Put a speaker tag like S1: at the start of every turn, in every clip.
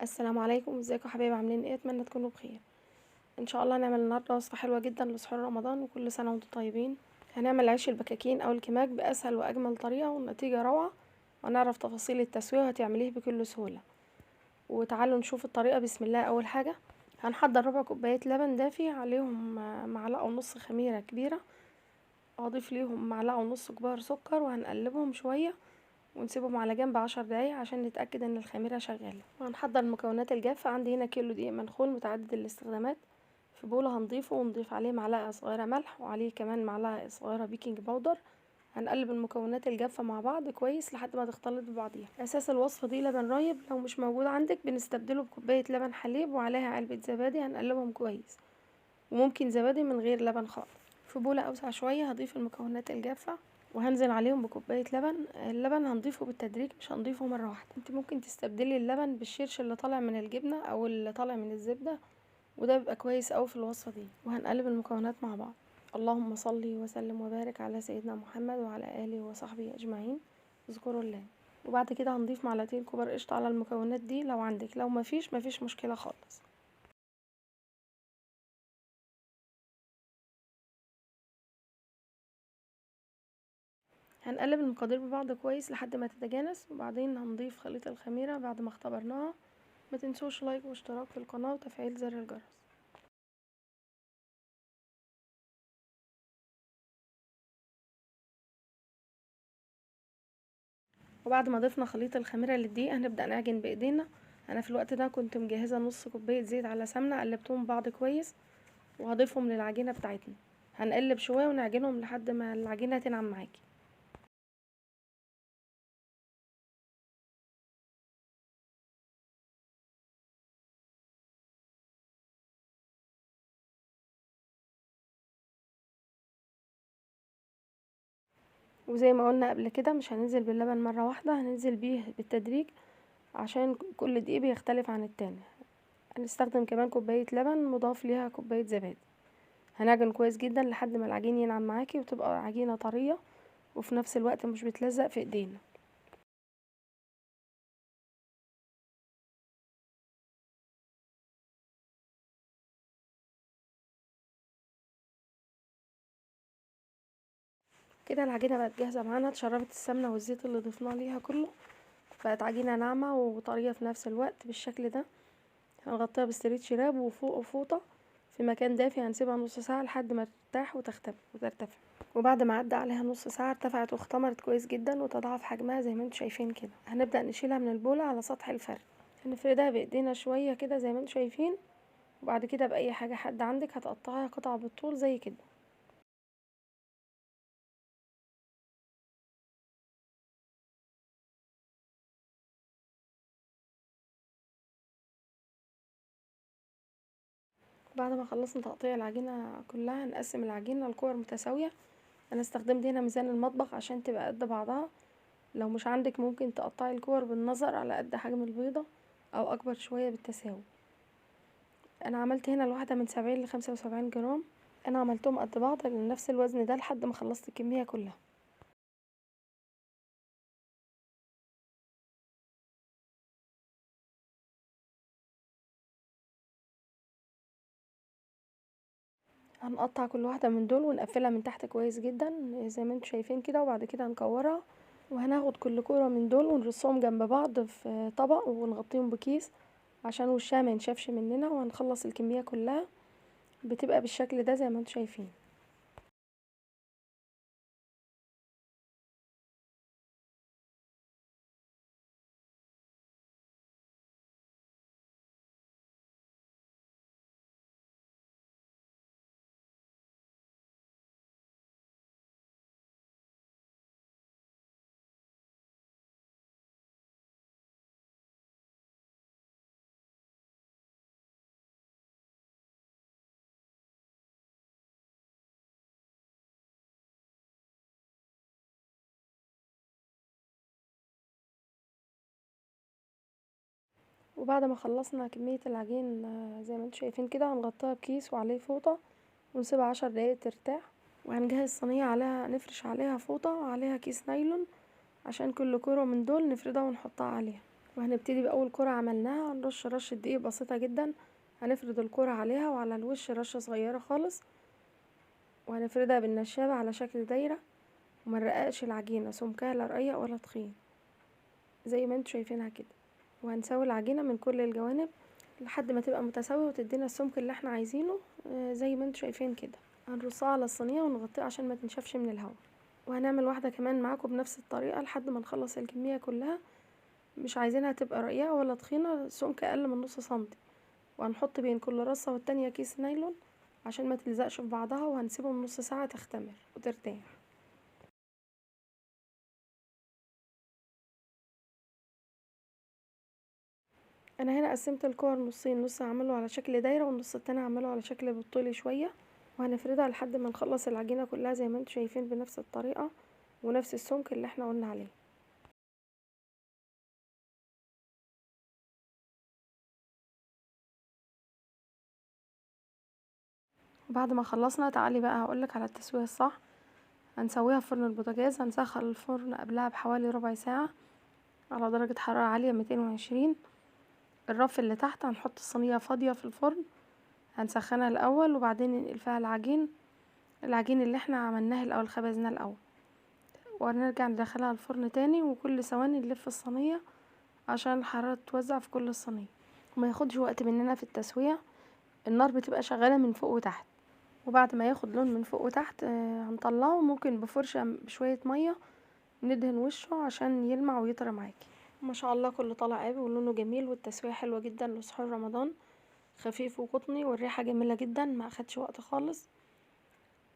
S1: السلام عليكم، ازيكم يا حبايبي؟ عاملين ايه؟ اتمنى تكونوا بخير. ان شاء الله هنعمل النهارده وصفه حلوه جدا لسحور رمضان، وكل سنه وانتم طيبين. هنعمل عيش البكاكين او الكماك باسهل واجمل طريقه، والنتيجه روعه، وهنعرف تفاصيل التسويه وهتعمليه بكل سهوله. وتعالوا نشوف الطريقه. بسم الله. اول حاجه هنحضر ربع كوبايه لبن دافي، عليهم معلقه ونص خميره كبيره، واضيف ليهم معلقه ونص كبار سكر، وهنقلبهم شويه ونسيبهم على جنب 10 دقايق عشان نتأكد ان الخميرة شغالة. وهنحضر المكونات الجافة. عندي هنا كيلو دقيق منخول متعدد الاستخدامات. في بولة هنضيفه ونضيف عليه معلقة صغيرة ملح، وعليه كمان معلقة صغيرة بيكنج باودر. هنقلب المكونات الجافة مع بعض كويس لحد ما تختلط ببعضيها. اساس الوصفة دي لبن رايب، لو مش موجود عندك بنستبدله بكوباية لبن حليب وعليها علبة زبادي. هنقلبهم كويس، وممكن زبادي من غير لبن خالص. في بولة اوسع شوية هضيف المكونات الجافة وهنزل عليهم بكوباية لبن. اللبن هنضيفه بالتدريج، مش هنضيفه مرة واحدة. انت ممكن تستبدلي اللبن بالشيرش اللي طالع من الجبنة او اللي طالع من الزبدة، وده بيبقى كويس اوي في الوصفة دي. وهنقلب المكونات مع بعض. اللهم صلي وسلم وبارك على سيدنا محمد وعلى اله وصحبه اجمعين. اذكروا الله. وبعد كده هنضيف معلقتين كبار قشطة على المكونات دي لو عندك، لو مفيش مشكلة خالص. هنقلب المقادير ببعض كويس لحد ما تتجانس، وبعدين هنضيف خليط الخميرة بعد ما اختبرناها. ما تنسوش لايك واشتراك في القناة وتفعيل زر الجرس. وبعد ما ضفنا خليط الخميرة للدقيق هنبدأ نعجن بايدينا. انا في الوقت ده كنت مجهزة نص كوباية زيت على سمنة، قلبتهم بعض كويس وهضيفهم للعجينة بتاعتنا. هنقلب شوية ونعجنهم لحد ما العجينة تنعم معاكي. وزي ما قلنا قبل كده، مش هننزل باللبن مرة واحدة، هننزل بيه بالتدريج عشان كل دقيق بيختلف عن التاني. هنستخدم كمان كوباية لبن مضاف ليها كوباية زبادي. هنعجن كويس جدا لحد ما العجين ينعم معاكي وتبقى عجينة طرية، وفي نفس الوقت مش بتلزق في ايدينا. كده العجينة بقت جاهزة معانا، اتشربت السمنة والزيت اللي ضفناه ليها كله، بقت عجينة ناعمة وطرية في نفس الوقت بالشكل ده. هنغطيها بستريتش راب وفوق فوطة في مكان دافي. هنسيبها نص ساعة لحد ما ترتاح وترتفع. وبعد ما عدى عليها نص ساعة ارتفعت واختمرت كويس جدا وتضاعف حجمها زي ما انتوا شايفين كده. هنبدأ نشيلها من البولة على سطح الفرن. هنفردها بايدينا شوية كده زي ما انتوا شايفين، وبعد كده بأي حاجة حد عندك هتقطعها قطع بالطول زي كده. بعد ما خلصنا تقطيع العجينة كلها هنقسم العجينة لكور متساوية. انا استخدمت هنا ميزان المطبخ عشان تبقى قد بعضها. لو مش عندك ممكن تقطعي الكور بالنظر على قد حجم البيضة او اكبر شوية بالتساوي. انا عملت هنا الواحدة من 70 ل 75 جرام. انا عملتهم قد بعض لنفس الوزن ده لحد ما خلصت الكمية كلها. هنقطع كل واحدة من دول ونقفلها من تحت كويس جدا زي ما انتوا شايفين كده، وبعد كده هنكورها. وهناخد كل كورة من دول ونرصهم جنب بعض في طبق ونغطيهم بكيس عشان وشها ما ينشفش مننا، وهنخلص الكمية كلها. بتبقى بالشكل ده زي ما انتوا شايفين. وبعد ما خلصنا كمية العجين زي ما انتوا شايفين كده، هنغطيها بكيس وعليه فوطة ونسيبها 10 دقايق ترتاح. وهنجهز صينية عليها نفرش عليها فوطة وعليها كيس نايلون عشان كل كرة من دول نفردها ونحطها عليها. وهنبتدي باول كرة عملناها، هنرش رشة دقيق بسيطة جدا، هنفرد الكرة عليها وعلى الوش رشة صغيرة خالص، وهنفردها بالنشابة على شكل دايرة، ومنرققش العجينة سمكها لا رقيق ولا تخين زي ما انتوا شايفينها كده. وهنسوي العجينة من كل الجوانب لحد ما تبقى متساوية وتدينا السمك اللي احنا عايزينه، زي ما انتوا شايفين كده. هنرصها على الصينية ونغطيها عشان ما تنشفش من الهواء. وهنعمل واحدة كمان معاكم بنفس الطريقة لحد ما نخلص الكمية كلها. مش عايزينها تبقى رقيقة ولا تخينة، سمك اقل من نص سنتي. وهنحط بين كل رصة والتانية كيس نايلون عشان ما تلزقش في بعضها، وهنسيبهم نص ساعة تختمر وترتاح. انا هنا قسمت الكور نصين، نص هعمله على شكل دايرة والنص التاني هعمله على شكل بالطولي شوية، وهنفردها لحد ما نخلص العجينة كلها زي ما انتوا شايفين بنفس الطريقة ونفس السمك اللي احنا قلنا عليه. وبعد ما خلصنا تعالي بقى هقولك على التسوية الصح. هنسويها في فرن البوتاجاز، هنسخن الفرن قبلها بحوالي ربع ساعة على درجة حرارة عالية 220. الرف اللي تحت هنحط الصينية فاضية في الفرن، هنسخنها الاول وبعدين ننقل فيها العجين اللي احنا عملناه الاول، خبزناه الاول، ونرجع ندخلها الفرن تاني، وكل ثواني نلف الصينية عشان الحرارة توزع في كل الصينية وما ياخدش وقت مننا في التسوية. النار بتبقى شغالة من فوق وتحت، وبعد ما ياخد لون من فوق وتحت هنطلعه، ممكن بفرشة بشوية مية ندهن وشه عشان يلمع ويطرى معاكي. ما شاء الله كله طالع قوي ولونه جميل، والتسوية حلوة جدا لسحور رمضان، خفيف وقطني والريحة جميلة جدا، ما اخدش وقت خالص.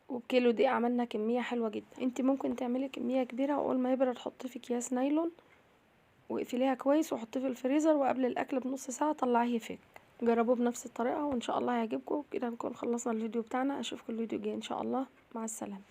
S1: وبكيلو دقيق عملنا كمية حلوة جدا. انت ممكن تعملي كمية كبيرة، واول ما يبرد حطيه في اكياس نايلون واقفليها كويس وحطيه في الفريزر، وقبل الاكل بنص ساعة طلعيه يفك. جربوه بنفس الطريقة وان شاء الله هيعجبكم. كده نكون خلصنا الفيديو بتاعنا، اشوفكم الفيديو الجاي ان شاء الله. مع السلامة.